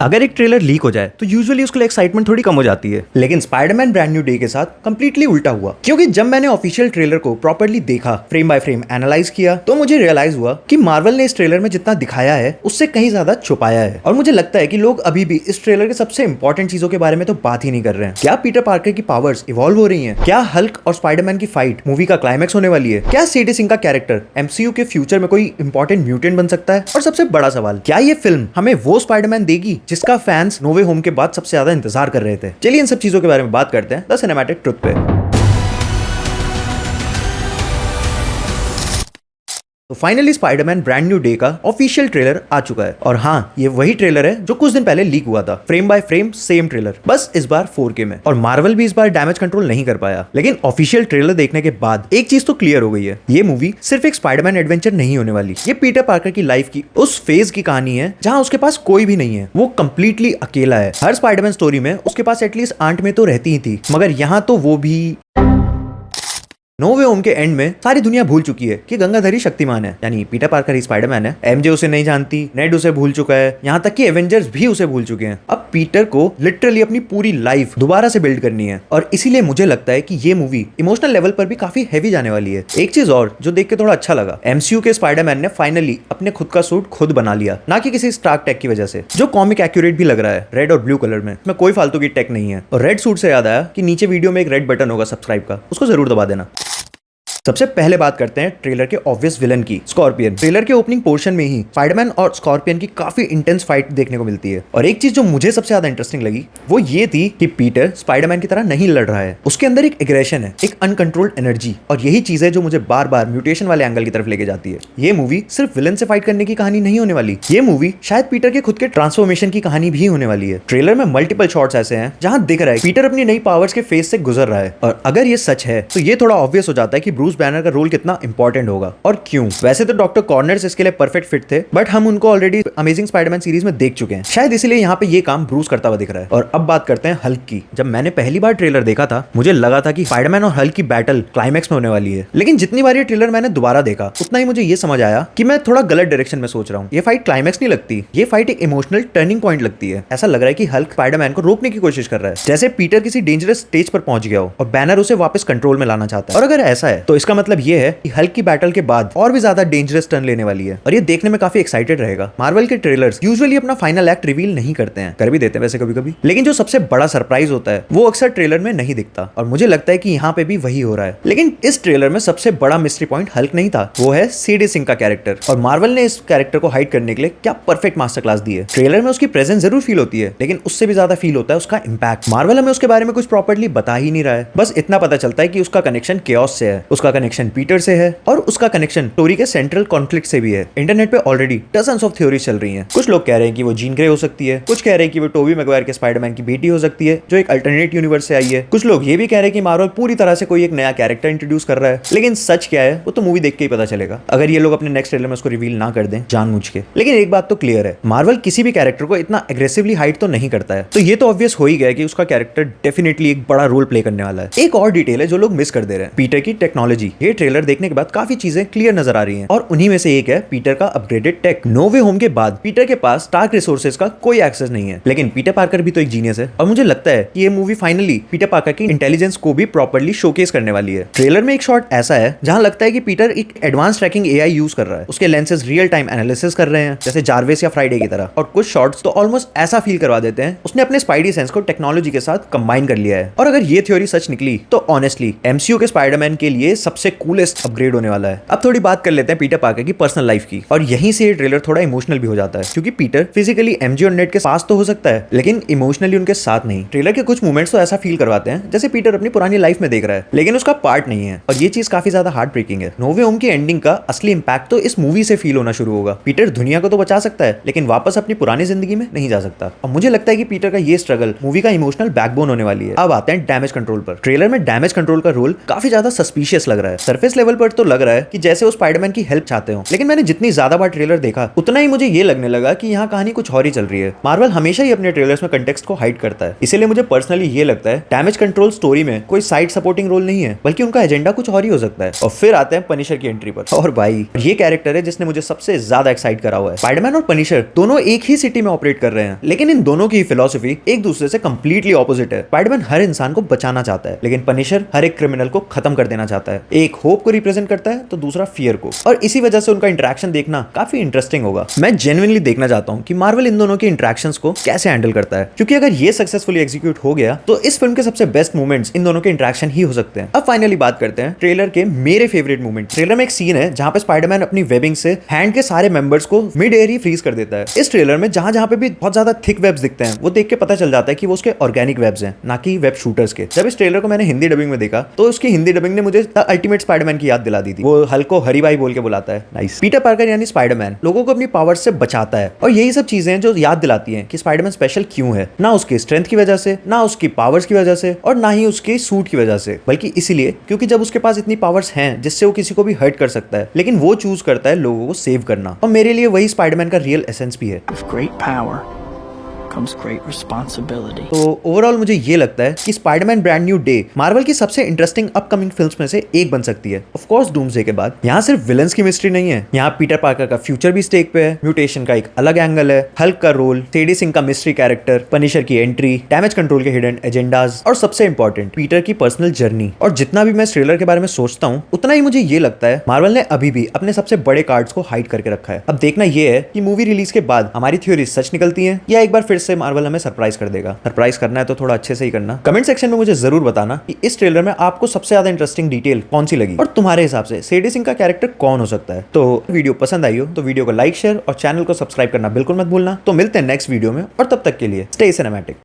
अगर एक trailer leak हो जाए तो यूजुअली उसके लिए एक्साइटमेंट थोड़ी कम हो जाती है, लेकिन स्पाइडरमैन ब्रांड न्यू डे के साथ कंप्लीटली उल्टा हुआ। क्योंकि जब मैंने ऑफिशियल ट्रेलर को प्रॉपर्ली देखा, फ्रेम बाय फ्रेम एनालाइज किया, तो मुझे रियलाइज हुआ कि मार्वल ने इस ट्रेलर में जितना दिखाया है उससे कहीं ज्यादा छुपाया है। और मुझे लगता है कि लोग अभी भी इस ट्रेलर के सबसे इंपॉर्टेंट चीजों के बारे में तो बात ही नहीं कर रहे हैं। क्या पीटर पार्कर की पावर्स इवॉल्व हो रही हैं? क्या हल्क और स्पाइडरमैन की फाइट मूवी का क्लाइमैक्स होने वाली है? क्या सीडी सिंह का कैरेक्टर एमसीयू के फ्यूचर में कोई इंपॉर्टेंट म्यूटेंट बन सकता है? और सबसे बड़ा सवाल, क्या ये फिल्म हमें वो स्पाइडरमैन देगी जिसका फैंस नो वे होम के बाद सबसे ज्यादा इंतजार कर रहे थे? चलिए इन सब चीजों के बारे में बात करते हैं द सिनेमैटिक ट्रुथ पे। तो finally Spiderman brand new day का ऑफिशियल ट्रेलर आ चुका है। और हाँ, ये वही ट्रेलर है जो कुछ दिन पहले लीक हुआ था, frame by frame same trailer, बस इस बार 4K में। और मार्वल भी इस बार डैमेज कंट्रोल नहीं कर पाया। लेकिन ऑफिशियल ट्रेलर देखने के बाद एक चीज तो क्लियर हो गई है, ये मूवी सिर्फ एक स्पाइडरमैन एडवेंचर नहीं होने वाली। ये पीटर पार्कर की लाइफ की उस फेज की कहानी है जहां उसके पास कोई भी नहीं है, वो कंप्लीटली अकेला है। हर स्पाइडरमैन स्टोरी में उसके पास एटलीस्ट आंट में तो रहती ही थी, मगर यहाँ तो वो भी नो वे होम के एंड में सारी दुनिया भूल चुकी है कि गंगाधर ही शक्तिमान है, यानी पीटर पार्कर ही स्पाइडरमैन है। एमजे उसे नहीं जानती, नेड उसे भूल चुका है, यहाँ तक कि एवेंजर्स भी उसे भूल चुके हैं। अब पीटर को लिटरली अपनी पूरी लाइफ दोबारा से बिल्ड करनी है। और इसीलिए मुझे लगता है कि ये मूवी इमोशनल लेवल पर भी काफी हैवी जाने वाली है। एक चीज और जो देख के थोड़ा अच्छा लगा, एमसीयू के स्पाइडरमैन ने फाइनली अपने खुद का सूट खुद बना लिया, ना कि किसी स्टार्क टेक की वजह से, जो कॉमिक एक्यूरेट भी लग रहा है, रेड और ब्लू कलर में। इसमें कोई फालतू की टेक नहीं है। और रेड सूट से याद आया कि नीचे वीडियो में एक रेड बटन होगा सब्सक्राइब का, उसको जरूर दबा देना। सबसे पहले बात करते हैं ट्रेलर के ऑब्वियस विलन की, स्कॉर्पियन। ट्रेलर के ओपनिंग पोर्शन में ही स्पाइडरमैन और स्कॉर्पियन की काफी इंटेंस फाइट देखने को मिलती है। और एक चीज जो मुझे सबसे ज्यादा इंटरेस्टिंग लगी वो ये थी कि पीटर स्पाइडरमैन की तरह नहीं लड़ रहा है, उसके अंदर एक एग्रेशन है, एक अनकंट्रोल्ड एनर्जी। और यही चीज है जो मुझे बार बार म्यूटेशन वाले एंगल की तरफ लेके जाती है। ये मूवी सिर्फ विलन से फाइट करने की कहानी नहीं होने वाली, ये मूवी शायद पीटर के खुद के ट्रांसफॉर्मेशन की कहानी भी होने वाली है। ट्रेलर में मल्टीपल शॉट्स ऐसे हैं जहां दिख रहा है पीटर अपनी नई पावर्स के फेस से गुजर रहा है। और अगर ये सच है तो ये थोड़ा ऑब्वियस हो जाता है कि ब्रूस बैनर का रोल कितना इंपॉर्टेंट होगा और क्यों। वैसे तो डॉक्टर कॉर्नर्स इसके लिए परफेक्ट फिट थे, बट हम उनको ऑलरेडी अमेजिंग स्पाइडरमैन सीरीज में देख चुके हैं, शायद इसीलिए यहाँ पे ये काम ब्रूस करता हुआ दिख रहा है। और अब बात करते हैं हल्क की। जब मैंने पहली बार ट्रेलर देखा था मुझे लगा था कि स्पाइडरमैन और हल्क की बैटल क्लाइमैक्स में होने वाली है, लेकिन जितनी बार ये ट्रेलर मैंने दोबारा देखा उतना ही मुझे ये समझ आया कि मैं थोड़ा गलत डायरेक्शन में सोच रहा हूँ। ये फाइट क्लाइमैक्स नहीं लगती, ये फाइट एक इमोशनल टर्निंग पॉइंट लगती है। ऐसा लग रहा है कि हल्क स्पाइडरमैन को रोकने की कोशिश कर रहा है, जैसे पीटर किसी डेंजरस स्टेज पर पहुंच गया हो और बैनर उसे वापस कंट्रोल में लाना चाहता है। और अगर ऐसा है तो इसका मतलब ये है कि हल्क की बैटल के बाद और भी ज्यादा डेंजरस टर्न लेने वाली है। और ये देखने में काफी एक्साइटेड रहेगा। मार्वल के ट्रेलर्स यूजुअली अपना फाइनल एक्ट रिवील नहीं करते हैं, कर भी देते हैं वैसे कभी कभी, लेकिन जो सबसे बड़ा सरप्राइज होता है वो अक्सर ट्रेलर में नहीं दिखता। और मुझे लगता है कि यहाँ पे भी वही हो रहा है। लेकिन इस ट्रेलर में सबसे बड़ा मिस्ट्री पॉइंट हल्क नहीं था, वो है सीडी सिंह का कैरेक्टर। और मार्वल ने इस कैरेक्टर को हाइड करने के लिए क्या परफेक्ट मास्टर क्लास दी है। ट्रेलर में उसकी प्रेजेंस जरूर फील होती है, लेकिन उससे भी ज्यादा फील होता है उसका इंपैक्ट। मार्वल हमें उसके बारे में कुछ प्रॉपर्ली बता ही नहीं रहा है, बस इतना पता चलता है कि उसका कनेक्शन केओस से है, उसका कनेक्शन पीटर से है और उसका कनेक्शन स्टोरी के सेंट्रल कॉन्फ्लिक्ट से भी है। इंटरनेट पे ऑलरेडी डजन्स ऑफ थ्योरीज चल रही हैं। कुछ लोग कह रहे हैं कि वो जीन ग्रे हो सकती है, कुछ कह रहे हैं कि वो टोबी मैगवायर के स्पाइडरमैन की बेटी हो सकती है जो एक अल्टरनेट यूनिवर्स से आई है। कुछ लोग ये भी कह रहे हैं कि मार्वल पूरी तरह से कोई एक नया कैरेक्टर इंट्रोड्यूस कर रहा है। लेकिन सच क्या है वो तो मूवी देख के ही पता चलेगा, अगर ये लोग अपने नेक्स्ट ट्रेलर में उसको रिवील ना कर दें जानबूझ के। लेकिन एक बात तो क्लियर है, मार्वल किसी भी कैरेक्टर को इतना एग्रेसिवली हाइड तो नहीं करता है, तो ये तो ऑब्वियस हो ही गया कि उसका कैरेक्टर डेफिनेटली एक बड़ा रोल प्ले करने वाला है। एक और डिटेल है जो लोग मिस कर दे रहे हैं, पीटर की टेक्नोलॉजी। ये ट्रेलर देखने के बाद काफी चीजें क्लियर नजर आ रही हैं और उन्हीं में से एक है पीटर का अपग्रेडेड टेक। नो वे होम के बाद पीटर के पास स्टार्क रिसोर्सेज का कोई एक्सेस नहीं है, लेकिन पीटर पार्कर भी तो एक जीनियस है। और मुझे लगता है कि ये मूवी फाइनली पीटर पार्कर की इंटेलिजेंस को भी प्रॉपर्ली शोकेस करने वाली है। ट्रेलर में एक शॉट ऐसा है जहां लगता है कि पीटर एक एडवांस ट्रैकिंग एआई यूज कर रहा है, उसके लेंसेज रियल टाइम एनालिसिस कर रहे हैं जैसे जार्विस या फ्राइडे की तरह। और कुछ शॉट्स तो ऑलमोस्ट ऐसा फील करवा देते हैं उसने अपने स्पाइडी सेंस को टेक्नोलॉजी के साथ कंबाइन कर लिया है। और अगर ये थ्योरी सच निकली तो ऑनेस्टली एमसीयू के स्पाइडरमैन के लिए सबसे कूलेस्ट अपग्रेड होने वाला है। अब थोड़ी बात कर लेते हैं पीटर पार्कर की पर्सनल लाइफ की। और यहीं से ये ट्रेलर थोड़ा इमोशनल भी हो जाता है, क्योंकि पीटर फिजिकली एमजे और नेड के पास तो हो सकता है लेकिन इमोशनली उनके साथ नहीं। ट्रेलर के कुछ मोमेंट्स तो ऐसा फील करवाते हैं जैसे पीटर अपनी पुरानी लाइफ में देख रहा है, लेकिन उसका पार्ट नहीं है। और ये चीज काफी ज्यादा हार्ट ब्रेकिंग है। नो वे होम की एंडिंग का असली इंपैक्ट तो इस मूवी से फील होना शुरू होगा। पीटर दुनिया को तो बचा सकता है लेकिन वापस अपनी पुरानी जिंदगी में नहीं जा सकता। और मुझे लगता है कि पीटर का ये स्ट्रगल मूवी का इमोशनल बैकबोन होने वाली है। अब आते हैं डैमेज कंट्रोल पर। ट्रेलर में डैमेज कंट्रोल का रोल काफी ज्यादा सस्पिशियस लग रहा है। सरफेस लेवल पर तो लग रहा है कि जैसे वो स्पाइडरमैन की हेल्प चाहते हो, लेकिन मैंने जितनी ज्यादा बार ट्रेलर देखा उतना ही मुझे ये लगने लगा कि यहाँ कहानी कुछ और ही चल रही है। मार्वल हमेशा ही अपने ट्रेलर्स में कंटेक्स्ट को हाइड करता है, इसीलिए मुझे पर्सनली ये लगता है डैमेज कंट्रोल स्टोरी में कोई साइड सपोर्टिंग रोल नहीं है, बल्कि उनका एजेंडा कुछ और ही हो सकता है। और फिर आते हैं पनिशर की एंट्री पर। और भाई ये कैरेक्टर है जिसने मुझे सबसे ज्यादा एक्साइट करा हुआ है। स्पाइडरमैन और पनिशर दोनों एक ही सिटी में ऑपरेट कर रहे हैं, लेकिन इन दोनों की फिलॉसफी एक दूसरे से कंप्लीटली ऑपोजिट है। स्पाइडरमैन हर इंसान को बचाना चाहता है, लेकिन पनिशर हर एक क्रिमिनल को खत्म कर देना चाहता है। एक होप को रिप्रेजेंट करता है तो दूसरा फियर को, और इसी वजह से उनका इंटरेक्शन देखना काफी इंटरेस्टिंग होगा। मैं जेन्युइनली देखना चाहता हूं कि मार्वल इन दोनों के इंटरेक्शंस को कैसे हैंडल करता है, क्योंकि अगर ये सक्सेसफुली एग्जीक्यूट हो गया तो इस फिल्म के सबसे बेस्ट मोमेंट्स इन दोनों के इंटरेक्शन ही हो सकते हैं। अब फाइनली बात करते हैं ट्रेलर के मेरे फेवरेट मोमेंट। ट्रेलर में एक सीन है जहां पे स्पाइडरमैन अपनी वेबिंग से हैंड के सारे मेंबर्स को मिड एयर ही फ्रीज कर देता है। इस ट्रेलर में जहां जहां पे भी बहुत ज्यादा थिक वेब्स दिखते हैं, वो देख के पता चल जाता है कि वो उसके ऑर्गेनिक वेब्स हैं, ना कि वेब शूटर्स के। जब इस ट्रेलर को मैंने हिंदी डबिंग में देखा तो उसकी हिंदी डबिंग ने मुझे द अल्टीमेट स्पाइडरमैन की याद दिला दी थी। वो हल्को हरी भाई बोल के बुलाता है। नाइस। पीटर पार्कर यानी स्पाइडरमैन लोगों को अपनी पावर से बचाता है, और यही सब चीजें हैं जो याद दिलाती हैं कि स्पाइडरमैन स्पेशल क्यों है, ना उसकी स्ट्रेंथ की वजह से, ना उसकी पावर्स की वजह से, और ना ही उसके सूट की वजह से, बल्कि इसीलिए क्योंकि जब उसके पास इतनी पावर्स हैं जिससे वो किसी को भी हर्ट कर सकता है, लेकिन वो चूज करता है लोगों को सेव करना। और मेरे लिए वही स्पाइडरमैन का रियल एसेंस भी है। comes great responsibility. तो ओवरऑल मुझे ये लगता है कि Spiderman brand new day Marvel की सबसे इंटरेस्टिंग अपकमिंग फिल्म्स में से एक बन सकती है। ऑफ कोर्स डूम्सडे के बाद यहाँ सिर्फ विलन्स की मिस्ट्री नहीं है, यहाँ पीटर पार्कर का फ्यूचर भी स्टेक पे है, म्यूटेशन का एक अलग एंगल है, हल्क का रोल, सेडी सिंह का मिस्ट्री कैरेक्टर, पनिशर की एंट्री, डैमेज कंट्रोल के हिडन एजेंडाज, और सबसे इंपॉर्टेंट पीटर की पर्सनल जर्नी। और जितना भी मैं ट्रेलर के बारे में सोचता हूँ उतना ही मुझे ये लगता है मार्वल ने अभी भी अपने सबसे बड़े कार्ड्स को हाइड करके रखा है। अब देखना ये है कि मूवी रिलीज के बाद हमारी थ्योरी सच निकलती है या एक बार फिर से मार्वल हमें सरप्राइज कर देगा। सरप्राइज करना है तो थोड़ा अच्छे से ही करना। कमेंट सेक्शन में मुझे जरूर बताना कि इस ट्रेलर में आपको सबसे ज्यादा इंटरेस्टिंग डिटेल कौन सी लगी, और तुम्हारे हिसाब से सेडी सिंह का कैरेक्टर कौन हो सकता है। तो वीडियो पसंद आई हो तो वीडियो को लाइक, शेयर और चैनल को सब्सक्राइब करना बिल्कुल मत भूलना। तो मिलते हैं नेक्स्ट वीडियो में, और तब तक के लिए स्टे सिनेमैटिक।